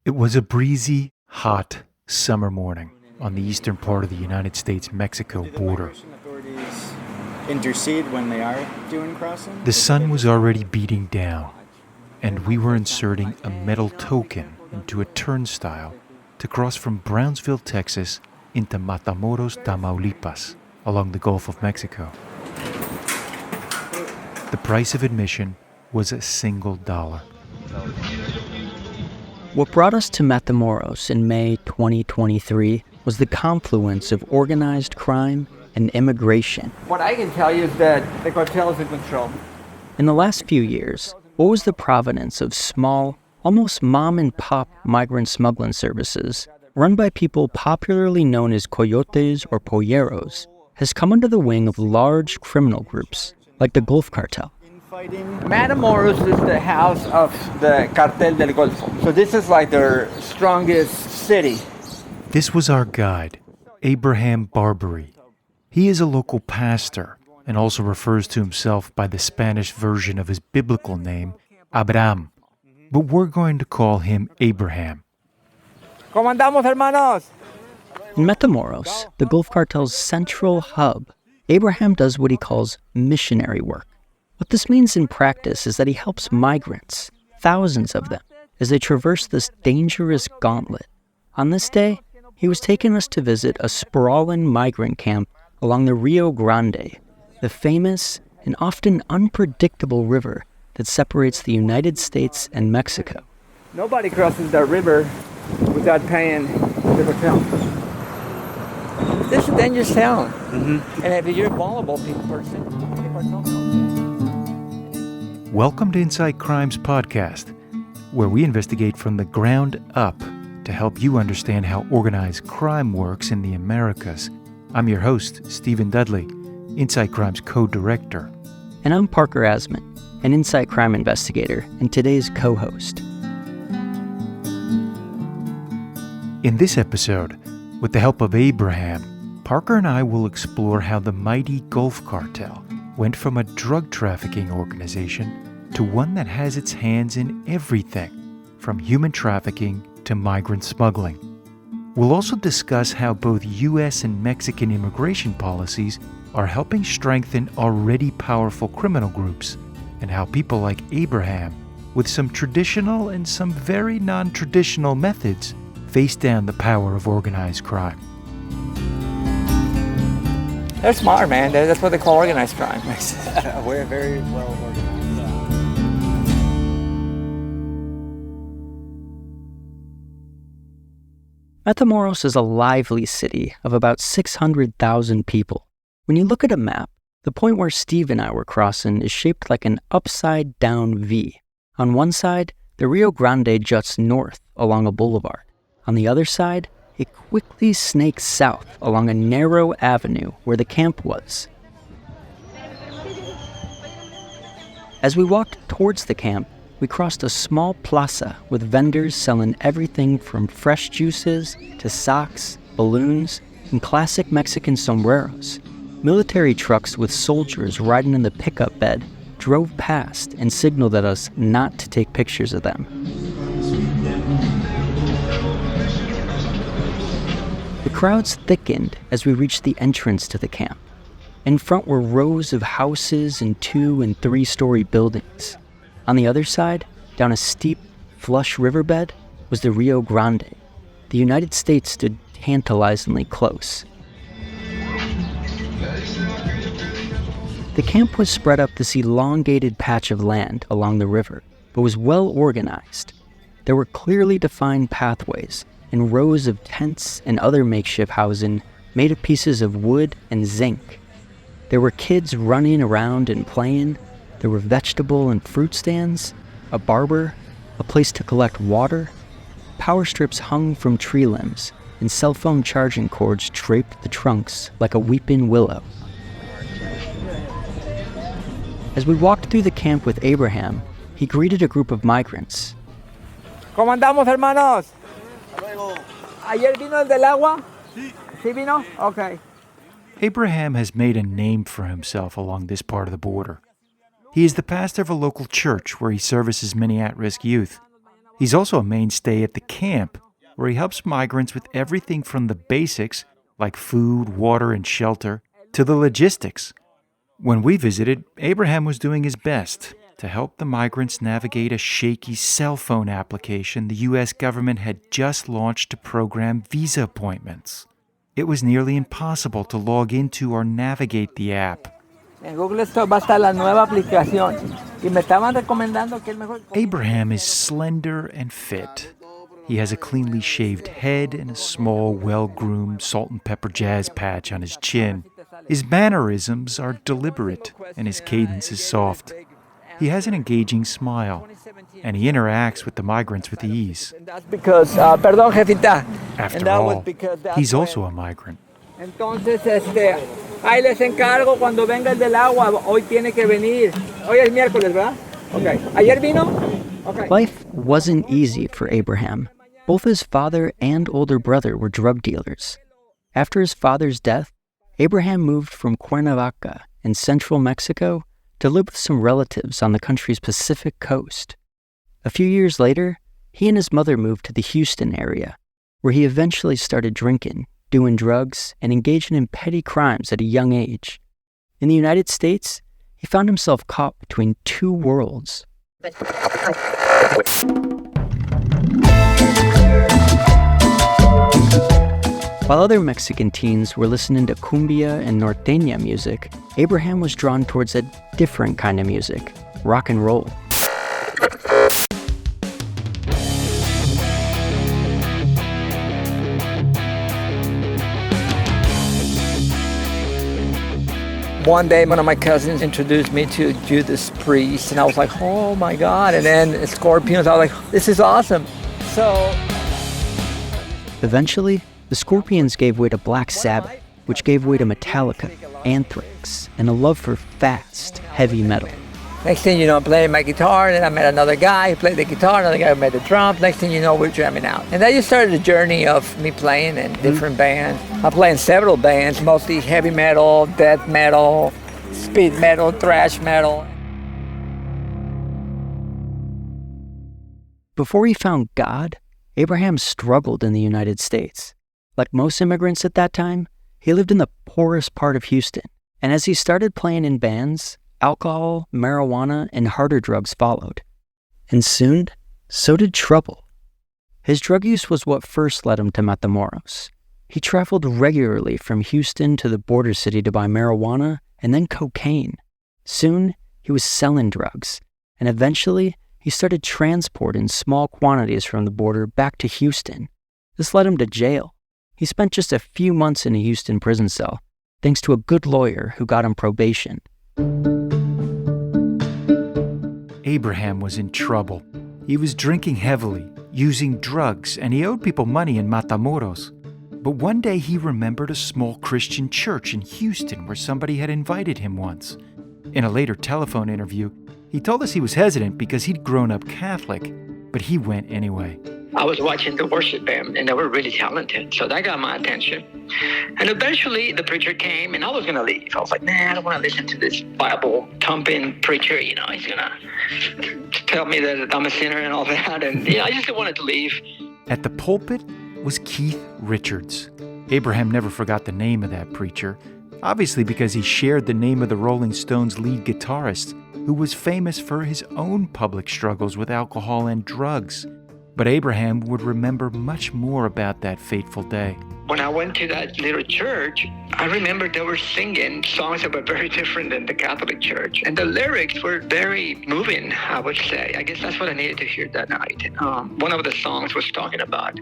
It was a breezy, hot summer morning on the eastern part of the United States-Mexico border. Intercede when they are doing crossing? The sun was already beating down, and we were inserting a metal token into a turnstile to cross from Brownsville, Texas, into Matamoros, Tamaulipas, along the Gulf of Mexico. The price of admission was $1. What brought us to Matamoros in May 2023 was the confluence of organized crime and immigration. What I can tell you is that the cartel is in control. In the last few years, what was the provenance of small, almost mom-and-pop migrant smuggling services run by people popularly known as coyotes or polleros has come under the wing of large criminal groups like the Gulf Cartel. Matamoros is the house of the Cartel del Golfo. So this is like their strongest city. This was our guide, Abraham Barberi. He is a local pastor and also refers to himself by the Spanish version of his biblical name, Abraham. But we're going to call him Abraham. ¿Cómo andamos, hermanos? In Matamoros, the Gulf Cartel's central hub, Abraham does what he calls missionary work. What this means in practice is that he helps migrants, thousands of them, as they traverse this dangerous gauntlet. On this day, he was taking us to visit a sprawling migrant camp along the Rio Grande, the famous and often unpredictable river that separates the United States and Mexico. Nobody crosses that river without paying the hotel. This is a dangerous town. Mm-hmm. And if you're a vulnerable person, the cartel knows. Welcome to Inside Crimes Podcast, where we investigate from the ground up to help you understand how organized crime works in the Americas. I'm your host, Stephen Dudley, Inside Crime's co-director. And I'm Parker Asman, an Inside Crime investigator and today's co-host. In this episode, with the help of Abraham, Parker and I will explore how the mighty Gulf Cartel went from a drug trafficking organization to one that has its hands in everything, from human trafficking to migrant smuggling. We'll also discuss how both U.S. and Mexican immigration policies are helping strengthen already powerful criminal groups, and how people like Abraham, with some traditional and some very non-traditional methods, face down the power of organized crime. They're smart, man. That's what they call organized crime. We're very well organized. Matamoros is a lively city of about 600,000 people. When you look at a map, the point where Steve and I were crossing is shaped like an upside-down V. On one side, the Rio Grande juts north along a boulevard. On the other side, it quickly snakes south along a narrow avenue where the camp was. As we walked towards the camp, we crossed a small plaza with vendors selling everything from fresh juices to socks, balloons, and classic Mexican sombreros. Military trucks with soldiers riding in the pickup bed drove past and signaled at us not to take pictures of them. The crowds thickened as we reached the entrance to the camp. In front were rows of houses and 2- and 3-story buildings. On the other side, down a steep, flush riverbed, was the Rio Grande. The United States stood tantalizingly close. The camp was spread up this elongated patch of land along the river, but was well organized. There were clearly defined pathways and rows of tents and other makeshift housing made of pieces of wood and zinc. There were kids running around and playing. There were vegetable and fruit stands, a barber, a place to collect water. Power strips hung from tree limbs, and cell phone charging cords draped the trunks like a weeping willow. As we walked through the camp with Abraham, he greeted a group of migrants. ¿Cómo andamos, hermanos? ¿Ayer vino el del agua? Sí. ¿Sí vino? Okay. Abraham has made a name for himself along this part of the border. He is the pastor of a local church where he services many at-risk youth. He's also a mainstay at the camp, where he helps migrants with everything from the basics, like food, water, and shelter, to the logistics. When we visited, Abraham was doing his best to help the migrants navigate a shaky cell phone application the U.S. government had just launched to program visa appointments. It was nearly impossible to log into or navigate the app. En Google Store va a estar la nueva aplicación. Y me estaban recomendando que el mejor... Abraham is slender and fit. He has a cleanly shaved head and a small, well-groomed salt and pepper jazz patch on his chin. His mannerisms are deliberate and his cadence is soft. He has an engaging smile, and he interacts with the migrants with ease. And that's because, perdón, jefita. After all, he's also a migrant. Entonces, ahí les encargo cuando venga el del agua. Hoy tiene que venir. Hoy es miércoles, ¿verdad? Okay. ¿Ayer vino? Okay. Life wasn't easy for Abraham. Both his father and older brother were drug dealers. After his father's death, Abraham moved from Cuernavaca in central Mexico to live with some relatives on the country's Pacific coast. A few years later, he and his mother moved to the Houston area, where he eventually started drinking, doing drugs, and engaging in petty crimes at a young age. In the United States, he found himself caught between two worlds. While other Mexican teens were listening to cumbia and norteña music, Abraham was drawn towards a different kind of music, rock and roll. One day, one of my cousins introduced me to Judas Priest, and I was like, oh my God. And then Scorpions, I was like, this is awesome. So eventually, the Scorpions gave way to Black Sabbath, which gave way to Metallica, Anthrax, and a love for fast, heavy metal. next thing you know, I'm playing my guitar, and then I met another guy who played the guitar, another guy who made the drums. Next thing you know, we're jamming out. And that just started a journey of me playing in different bands. I play in several bands, mostly heavy metal, death metal, speed metal, thrash metal. Before he found God, Abraham struggled in the United States. Like most immigrants at that time, he lived in the poorest part of Houston. And as he started playing in bands, alcohol, marijuana, and harder drugs followed. And soon, so did trouble. His drug use was what first led him to Matamoros. He traveled regularly from Houston to the border city to buy marijuana and then cocaine. Soon, he was selling drugs, and eventually, he started transporting small quantities from the border back to Houston. This led him to jail. He spent just a few months in a Houston prison cell, thanks to a good lawyer who got him probation. Abraham was in trouble. He was drinking heavily, using drugs, and he owed people money in Matamoros. But one day he remembered a small Christian church in Houston where somebody had invited him once. In a later telephone interview, he told us he was hesitant because he'd grown up Catholic, but he went anyway. I was watching the worship band, and they were really talented, so that got my attention. And eventually, the preacher came, and I was going to leave. I was like, I don't want to listen to this Bible-thumping preacher. He's going to tell me that I'm a sinner and all that, and I just wanted to leave. At the pulpit was Keith Richards. Abraham never forgot the name of that preacher, obviously because he shared the name of the Rolling Stones lead guitarist, who was famous for his own public struggles with alcohol and drugs. But Abraham would remember much more about that fateful day. When I went to that little church, I remember they were singing songs that were very different than the Catholic Church. And the lyrics were very moving, I would say. I guess that's what I needed to hear that night. One of the songs was talking about,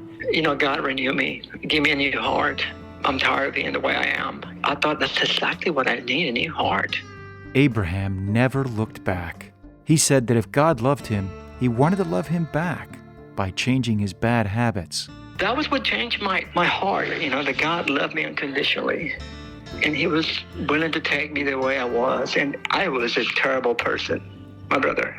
God renew me, give me a new heart. I'm tired of being the way I am. I thought that's exactly what I need, a new heart. Abraham never looked back. He said that if God loved him, he wanted to love him back by changing his bad habits. That was what changed my heart, that God loved me unconditionally. And he was willing to take me the way I was. And I was a terrible person, my brother.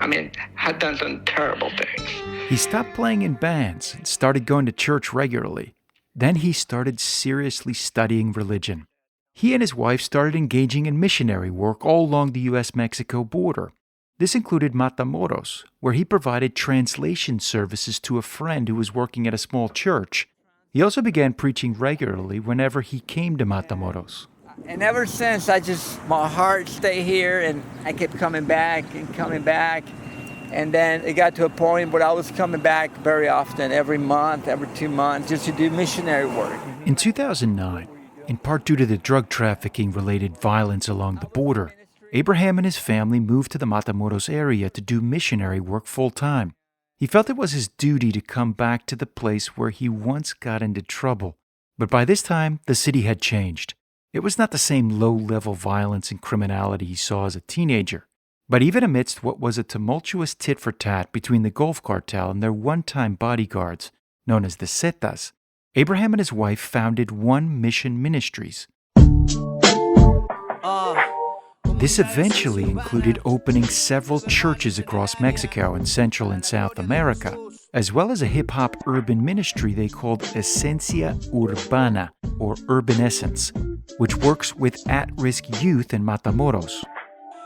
Had done some terrible things. He stopped playing in bands and started going to church regularly. Then he started seriously studying religion. He and his wife started engaging in missionary work all along the U.S.-Mexico border. This included Matamoros, where he provided translation services to a friend who was working at a small church. He also began preaching regularly whenever he came to Matamoros. And ever since, my heart stayed here, and I kept coming back. And then it got to a point where I was coming back very often, every month, every 2 months, just to do missionary work. In 2009, in part due to the drug trafficking-related violence along the border, Abraham and his family moved to the Matamoros area to do missionary work full-time. He felt it was his duty to come back to the place where he once got into trouble. But by this time, the city had changed. It was not the same low-level violence and criminality he saw as a teenager. But even amidst what was a tumultuous tit-for-tat between the Gulf Cartel and their one-time bodyguards, known as the Zetas, Abraham and his wife founded One Mission Ministries. This eventually included opening several churches across Mexico and Central and South America, as well as a hip-hop urban ministry they called Esencia Urbana, or Urban Essence, which works with at-risk youth in Matamoros.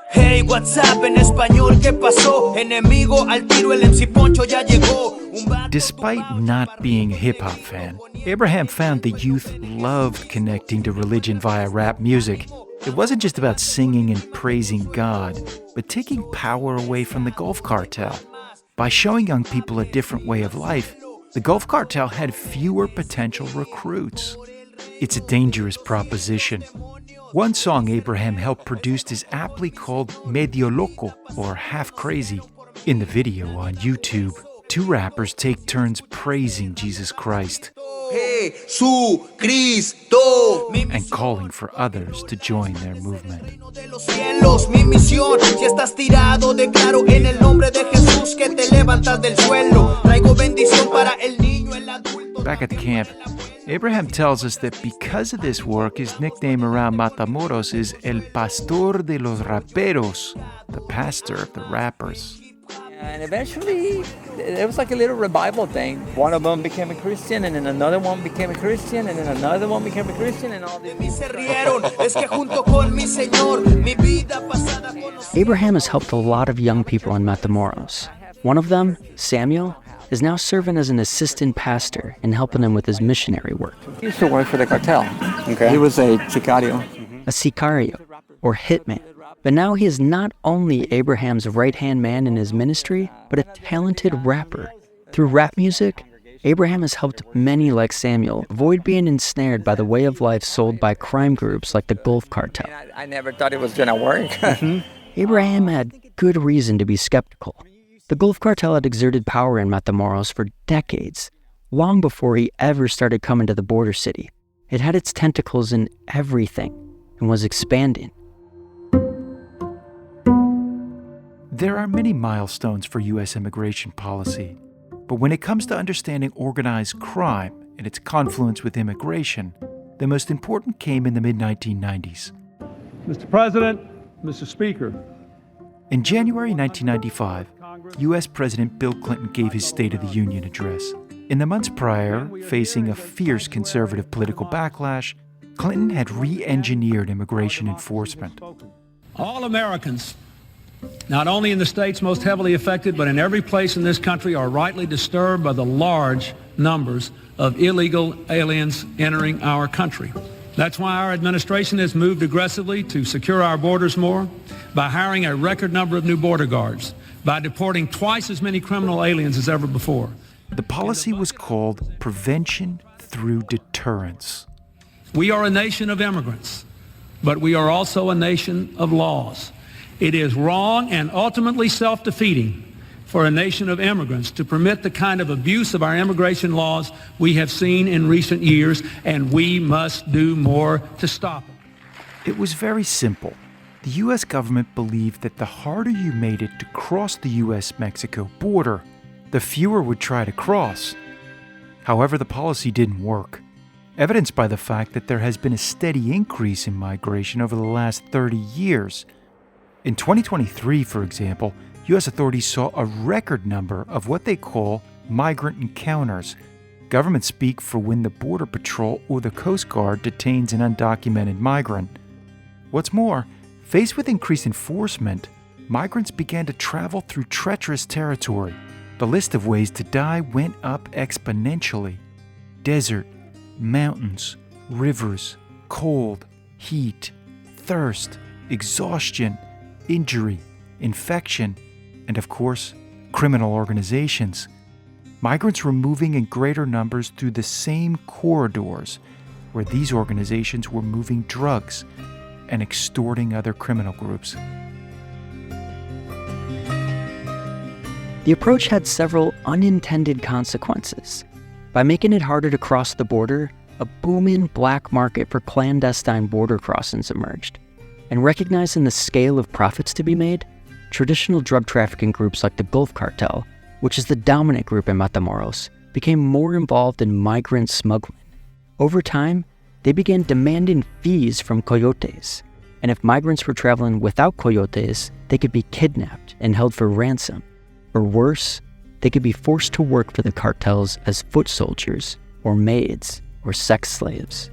Hey, what's up? En español, ¿qué pasó? Enemigo al tiro, el MC Poncho ya llegó. Despite not being a hip-hop fan, Abraham found the youth loved connecting to religion via rap music. It wasn't just about singing and praising God, but taking power away from the Gulf Cartel. By showing young people a different way of life, the Gulf Cartel had fewer potential recruits. It's a dangerous proposition. One song Abraham helped produce is aptly called Medio Loco, or Half Crazy. In the video on YouTube, two rappers take turns praising Jesus Christ and calling for others to join their movement. Back at the camp, Abraham tells us that because of this work, his nickname around Matamoros is El Pastor de los Raperos, the pastor of the rappers. And eventually, it was like a little revival thing. One of them became a Christian, and then another one became a Christian, and then another one became a Christian, and all these. Abraham has helped a lot of young people in Matamoros. One of them, Samuel, is now serving as an assistant pastor and helping them with his missionary work. He used to work for the cartel. Okay. He was a sicario. A sicario, or hitman. But now he is not only Abraham's right-hand man in his ministry, but a talented rapper. Through rap music, Abraham has helped many like Samuel avoid being ensnared by the way of life sold by crime groups like the Gulf Cartel. I never thought it was going to work. Abraham had good reason to be skeptical. The Gulf Cartel had exerted power in Matamoros for decades, long before he ever started coming to the border city. It had its tentacles in everything and was expanding. There are many milestones for U.S. immigration policy, but when it comes to understanding organized crime and its confluence with immigration, the most important came in the mid-1990s. Mr. President, Mr. Speaker. In January 1995, U.S. President Bill Clinton gave his State of the Union address. In the months prior, facing a fierce conservative political backlash, Clinton had re-engineered immigration enforcement. All Americans, not only in the states most heavily affected, but in every place in this country, are rightly disturbed by the large numbers of illegal aliens entering our country. That's why our administration has moved aggressively to secure our borders more, by hiring a record number of new border guards, by deporting twice as many criminal aliens as ever before. The policy was called Prevention Through Deterrence. We are a nation of immigrants, but we are also a nation of laws. It is wrong and ultimately self-defeating for a nation of immigrants to permit the kind of abuse of our immigration laws we have seen in recent years, and we must do more to stop it. It was very simple. The U.S. government believed that the harder you made it to cross the U.S.-Mexico border, the fewer would try to cross. However, the policy didn't work, evidenced by the fact that there has been a steady increase in migration over the last 30 years. In 2023, for example, U.S. authorities saw a record number of what they call migrant encounters, government speak for when the Border Patrol or the Coast Guard detains an undocumented migrant. What's more, faced with increased enforcement, migrants began to travel through treacherous territory. The list of ways to die went up exponentially. Desert, mountains, rivers, cold, heat, thirst, exhaustion, injury, infection, and of course, criminal organizations. Migrants were moving in greater numbers through the same corridors where these organizations were moving drugs and extorting other criminal groups. The approach had several unintended consequences. By making it harder to cross the border, a booming black market for clandestine border crossings emerged. And recognizing the scale of profits to be made, traditional drug trafficking groups like the Gulf Cartel, which is the dominant group in Matamoros, became more involved in migrant smuggling. Over time, they began demanding fees from coyotes, and if migrants were traveling without coyotes, they could be kidnapped and held for ransom. Or worse, they could be forced to work for the cartels as foot soldiers, or maids, or sex slaves.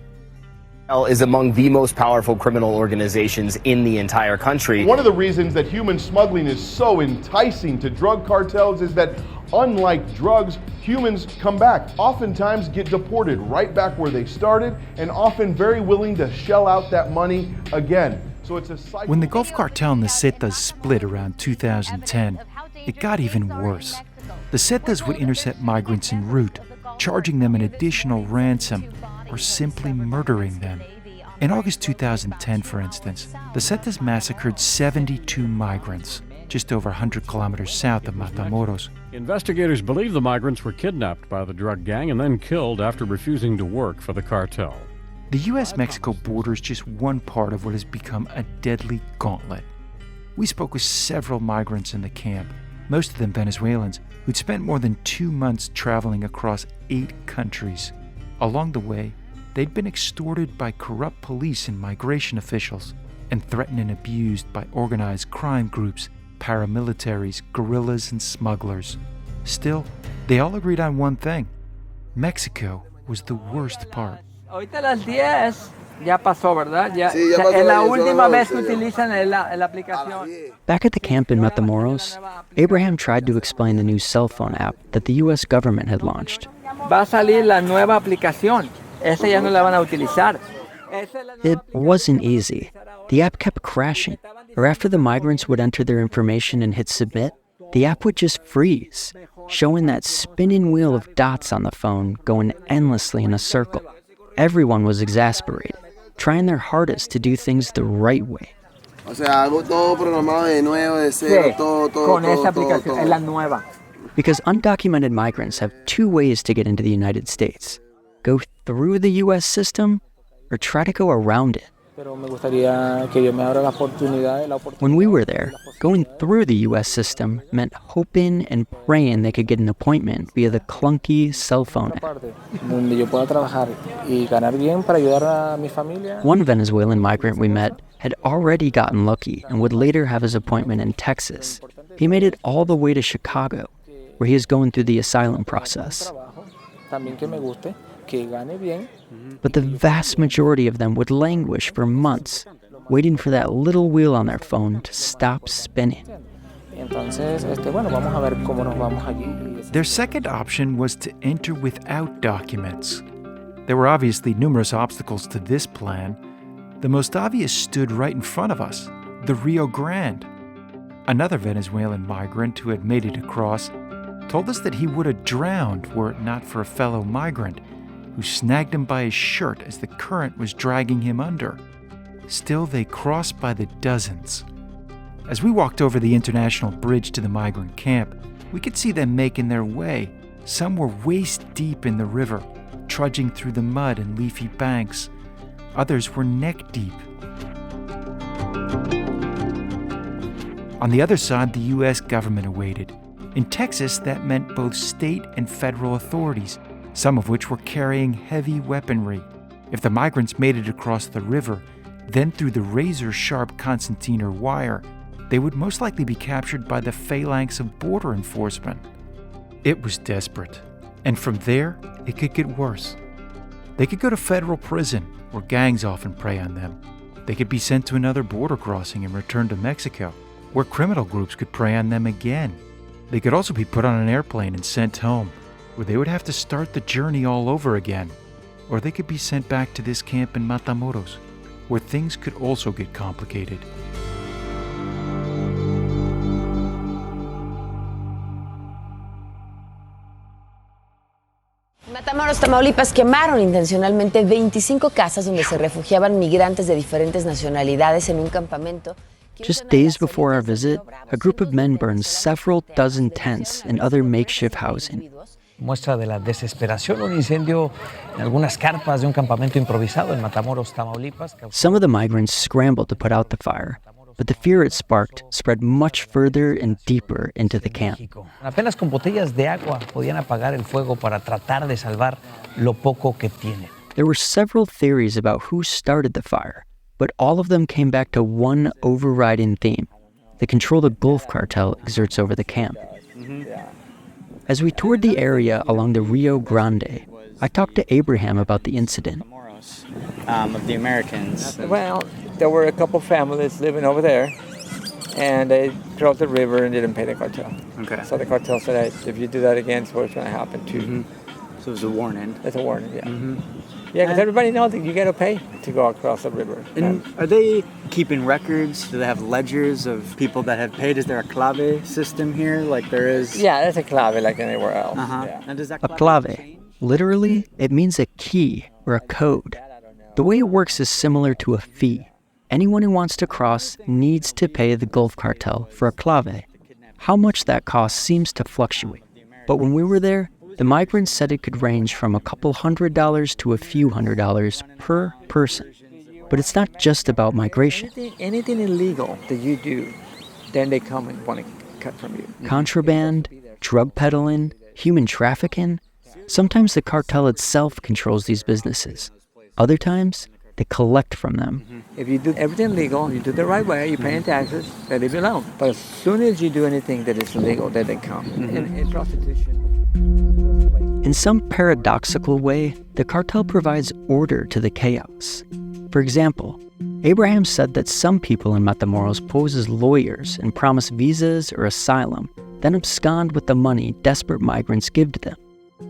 Cartel is among the most powerful criminal organizations in the entire country. One of the reasons that human smuggling is so enticing to drug cartels is that, unlike drugs, humans come back, oftentimes get deported right back where they started, and often very willing to shell out that money again. So it's a cycle. When the Gulf Cartel and the Zetas split around 2010, it got even worse. The Zetas would intercept migrants en route, charging them an additional ransom, or simply murdering them. In August 2010, for instance, the Zetas massacred 72 migrants, just over 100 kilometers south of Matamoros. Investigators believe the migrants were kidnapped by the drug gang and then killed after refusing to work for the cartel. The U.S.-Mexico border is just one part of what has become a deadly gauntlet. We spoke with several migrants in the camp, most of them Venezuelans, who'd spent more than 2 months traveling across 8 countries. Along the way, they'd been extorted by corrupt police and migration officials, and threatened and abused by organized crime groups, paramilitaries, guerrillas, and smugglers. Still, they all agreed on one thing: Mexico was the worst part. Ahorita las 10 ya pasó, ¿verdad? Ya, sí, ya pasó, es la última vez que utilizan la aplicación. Back at the camp in Matamoros, Abraham tried to explain the new cell phone app that the U.S. government had launched. Va a salir la nueva aplicación. Esa ya no la van a utilizar. It wasn't easy. The app kept crashing, or after the migrants would enter their information and hit submit, the app would just freeze, showing that spinning wheel of dots on the phone going endlessly in a circle. Everyone was exasperated, trying their hardest to do things the right way. O sea, hago todo programado de nuevo, de cero, todo, con esa aplicación, es la nueva. Because undocumented migrants have 2 ways to get into the United States: go through the U.S. system or try to go around it. When we were there, going through the U.S. system meant hoping and praying they could get an appointment via the clunky cell phone app. One Venezuelan migrant we met had already gotten lucky and would later have his appointment in Texas. He made it all the way to Chicago, where he is going through the asylum process. But the vast majority of them would languish for months, waiting for that little wheel on their phone to stop spinning. Their second option was to enter without documents. There were obviously numerous obstacles to this plan. The most obvious stood right in front of us: the Rio Grande. Another Venezuelan migrant who had made it across told us that he would have drowned were it not for a fellow migrant who snagged him by his shirt as the current was dragging him under. Still, they crossed by the dozens. As we walked over the international bridge to the migrant camp, we could see them making their way. Some were waist deep in the river, trudging through the mud and leafy banks. Others were neck deep. On the other side, the U.S. government awaited. In Texas, that meant both state and federal authorities, some of which were carrying heavy weaponry. If the migrants made it across the river, then through the razor-sharp concertina wire, they would most likely be captured by the phalanx of border enforcement. It was desperate, and from there, it could get worse. They could go to federal prison, where gangs often prey on them. They could be sent to another border crossing and return to Mexico. where criminal groups could prey on them again. They could also be put on an airplane and sent home, where they would have to start the journey all over again. Or they could be sent back to this camp in Matamoros, where things could also get complicated. Matamoros, Tamaulipas, quemaron intencionalmente 25 casas donde se refugiaban migrantes de diferentes nacionalidades en un campamento. Just days before our visit, a group of men burned several dozen tents and other makeshift housing. Muestra de la desesperación, un incendio en algunas carpas de un campamento improvisado en Matamoros, Tamaulipas. Some of the migrants scrambled to put out the fire, but the fear it sparked spread much further and deeper into the camp. Apenas con botellas de agua podían apagar el fuego para tratar de salvar lo poco que tienen. There were several theories about who started the fire, but all of them came back to one overriding theme: the control the Gulf Cartel exerts over the camp. As we toured the area along the Rio Grande, I talked to Abraham about the incident. Of the Americans. Well, there were a couple families living over there, and they crossed the river and didn't pay the cartel. Okay. So the cartel said, hey, if you do that again, it's what's going to happen to you. So it was a warning. It's a warning, yeah. Yeah, because everybody knows that you got to pay to go across the river. And are they keeping records? Do they have ledgers of people that have paid? Is there a clave system here like there is? Yeah, there's a clave like anywhere else. Yeah. And does that A clave, literally, it means a key or a code. The way it works is similar to a fee. Anyone who wants to cross needs to pay the Gulf Cartel for a clave. How much that costs seems to fluctuate. But when we were there, the migrants said it could range from a couple $100s to a few $100s per person. But it's not just about migration. Anything illegal that you do, then they come and want to cut from you. Contraband, drug peddling, human trafficking. Sometimes the cartel itself controls these businesses. Other times, they collect from them. If you do everything legal, you do it the right way, you're paying taxes, they leave you alone. But as soon as you do anything that is illegal, then they come. In prostitution. In some paradoxical way, the cartel provides order to the chaos. For example, Abraham said that some people in Matamoros pose as lawyers and promise visas or asylum, then abscond with the money desperate migrants give to them.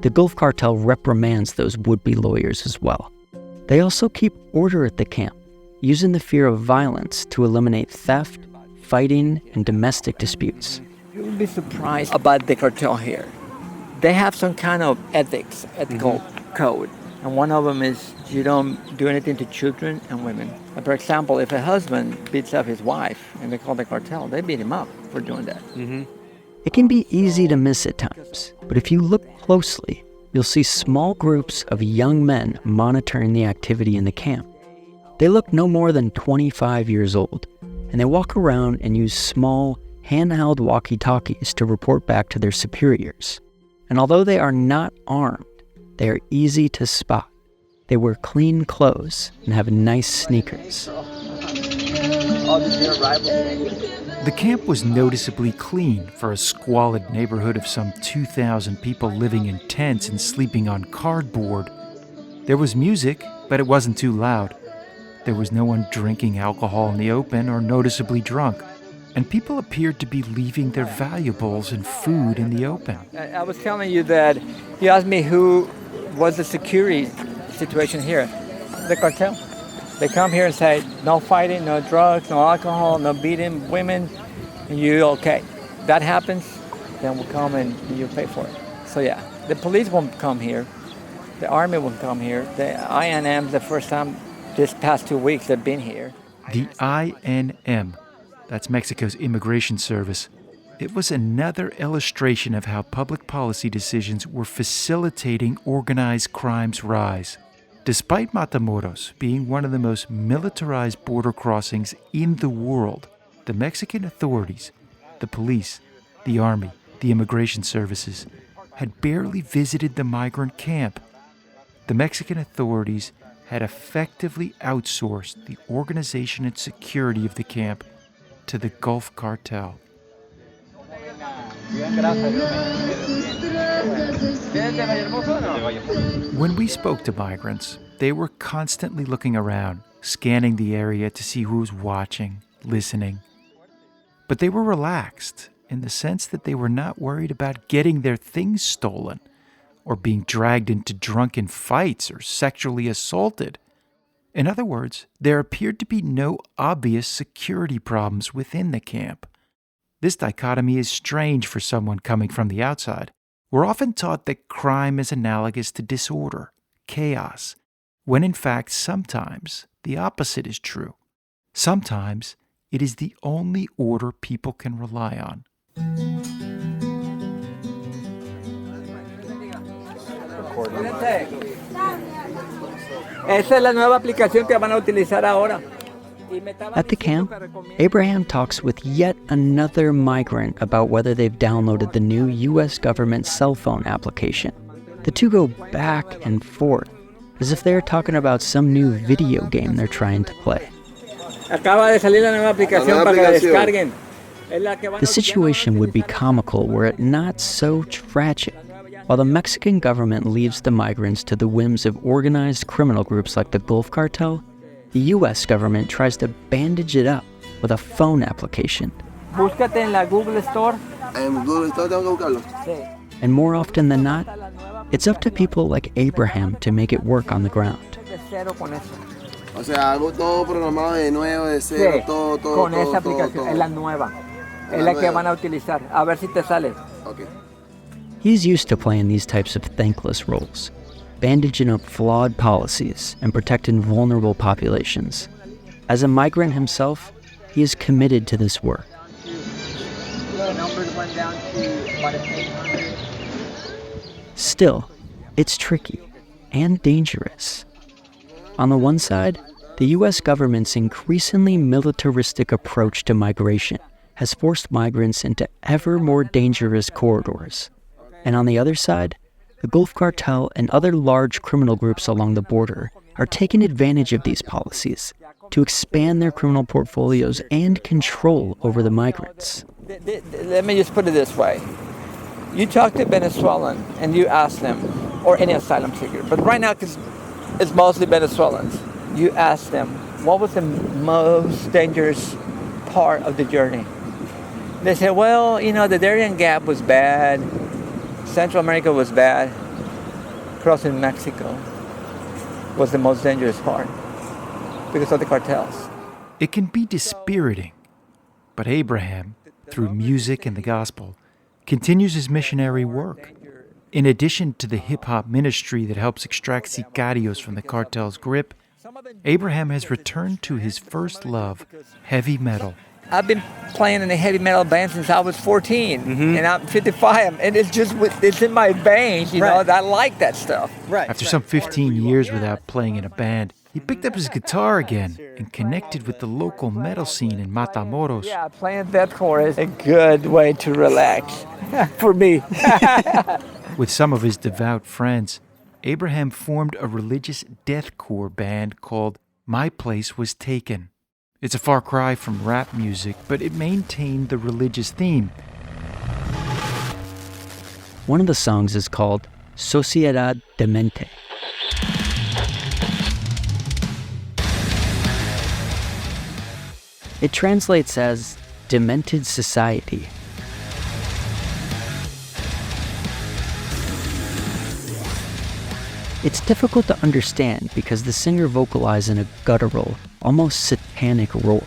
The Gulf Cartel reprimands those would-be lawyers as well. They also keep order at the camp, using the fear of violence to eliminate theft, fighting, and domestic disputes. You would be surprised about the cartel here. They have some kind of ethical code. And one of them is you don't do anything to children and women. For example, if a husband beats up his wife and they call the cartel, they beat him up for doing that. It can be easy to miss at times, but if you look closely, you'll see small groups of young men monitoring the activity in the camp. They look no more than 25 years old, and they walk around and use small, handheld walkie-talkies to report back to their superiors. And although they are not armed, they are easy to spot. They wear clean clothes and have nice sneakers. The camp was noticeably clean for a squalid neighborhood of some 2,000 people living in tents and sleeping on cardboard. There was music, but it wasn't too loud. There was no one drinking alcohol in the open or noticeably drunk. And people appeared to be leaving their valuables and food in the open. I was telling you that you asked me who was the security situation here. The cartel. They come here and say, no fighting, no drugs, no alcohol, no beating women, and you okay. That happens, then we'll come and you pay for it. So yeah, the police won't come here. The army won't come here. The INM, the first time this past 2 weeks they've been here. The INM. That's Mexico's Immigration Service. It was another illustration of how public policy decisions were facilitating organized crime's rise. Despite Matamoros being one of the most militarized border crossings in the world, the Mexican authorities, the police, the army, the immigration services, had barely visited the migrant camp. The Mexican authorities had effectively outsourced the organization and security of the camp to the Gulf Cartel. When we spoke to migrants, they were constantly looking around, scanning the area to see who was watching, listening. But they were relaxed in the sense that they were not worried about getting their things stolen or being dragged into drunken fights or sexually assaulted. In other words, there appeared to be no obvious security problems within the camp. This dichotomy is strange for someone coming from the outside. We're often taught that crime is analogous to disorder, chaos, when in fact sometimes the opposite is true. Sometimes it is the only order people can rely on. Esa es la nueva aplicación que van a utilizar ahora. At the camp, Abraham talks with yet another migrant about whether they've downloaded the new U.S. government cell phone application. The two go back and forth, as if they're talking about some new video game they're trying to play. Acaba de salir la nueva aplicación para que la descarguen. The situation would be comical were it not so tragic. While the Mexican government leaves the migrants to the whims of organized criminal groups like the Gulf Cartel, the U.S. government tries to bandage it up with a phone application. Búscate en la Google Store. En Google Store tengo que buscarlo. Sí. And more often than not, it's up to people like Abraham to make it work on the ground. O sea, hago todo programado de nuevo, de cero, todo. Con esa aplicación, es la nueva. Es la que van a utilizar. A ver si te sale. Okay. He's used to playing these types of thankless roles, bandaging up flawed policies and protecting vulnerable populations. As a migrant himself, he is committed to this work. Still, it's tricky and dangerous. On the one side, the U.S. government's increasingly militaristic approach to migration has forced migrants into ever more dangerous corridors. And on the other side, the Gulf Cartel and other large criminal groups along the border are taking advantage of these policies to expand their criminal portfolios and control over the migrants. Let me just put it this way. You talk to a Venezuelan and you ask them, or any asylum seeker, but right now because it's mostly Venezuelans, you ask them, what was the most dangerous part of the journey? They say, well, the Darien Gap was bad, Central America was bad, crossing Mexico was the most dangerous part because of the cartels. It can be dispiriting, but Abraham, through music and the gospel, continues his missionary work. In addition to the hip-hop ministry that helps extract sicarios from the cartel's grip, Abraham has returned to his first love, heavy metal. I've been playing in a heavy metal band since I was 14, and I'm 55, and it's in my veins, you know, I like that stuff. After some 15 years without playing in a band, he picked up his guitar again and connected with the local metal scene in Matamoros. Yeah, playing deathcore is a good way to relax, for me. With some of his devout friends, Abraham formed a religious deathcore band called My Place Was Taken. It's a far cry from rap music, but it maintained the religious theme. One of the songs is called Sociedad Demente. It translates as Demented Society. It's difficult to understand because the singer vocalizes in a guttural, almost satanic roar.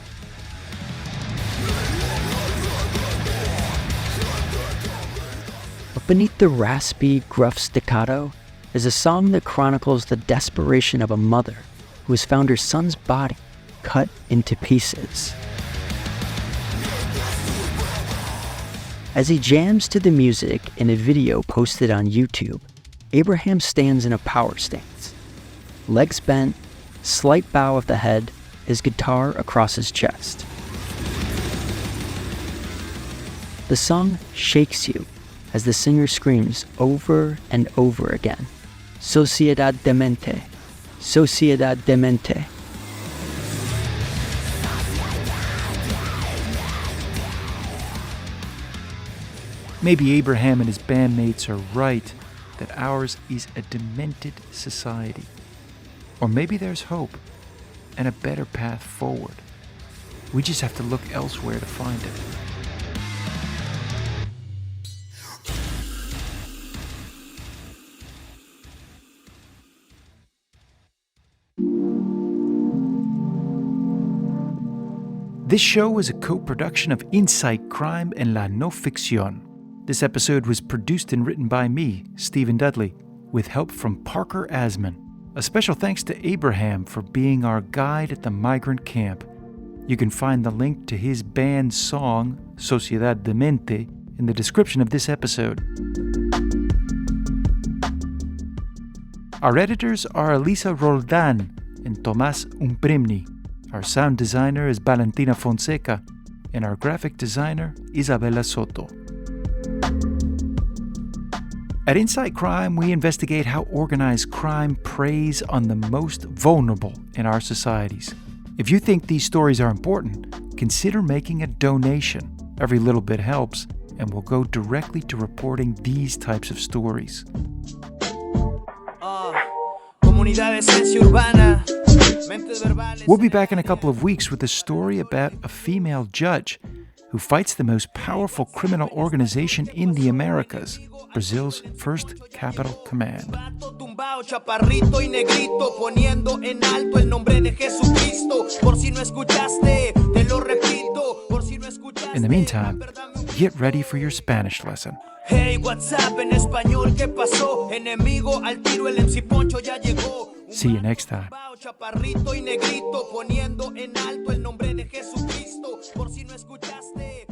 But beneath the raspy, gruff staccato is a song that chronicles the desperation of a mother who has found her son's body cut into pieces. As he jams to the music in a video posted on YouTube, Abraham stands in a power stance. Legs bent, slight bow of the head, his guitar across his chest. The song shakes you as the singer screams over and over again, Sociedad Demente, Sociedad Demente. Maybe Abraham and his bandmates are right that ours is a demented society. Or maybe there's hope and a better path forward. We just have to look elsewhere to find it. This show is a co-production of Insight Crime and La No Ficción. This episode was produced and written by me, Stephen Dudley, with help from Parker Asman. A special thanks to Abraham for being our guide at the migrant camp. You can find the link to his band's song, Sociedad Demente, in the description of this episode. Our editors are Elisa Roldan and Tomás Umpremni. Our sound designer is Valentina Fonseca, and our graphic designer, Isabella Soto. At Inside Crime, we investigate how organized crime preys on the most vulnerable in our societies. If you think these stories are important, consider making a donation. Every little bit helps, and will go directly to reporting these types of stories. We'll be back in a couple of weeks with a story about a female judge who fights the most powerful criminal organization in the Americas, Brazil's first capital command. In the meantime, get ready for your Spanish lesson. Hey, what's up en español, ¿qué pasó? Enemigo al tiro, el MC Poncho ya llegó. See you next time. Chaparrito y negrito, poniendo en alto el nombre de Jesucristo. Por si no escuchaste.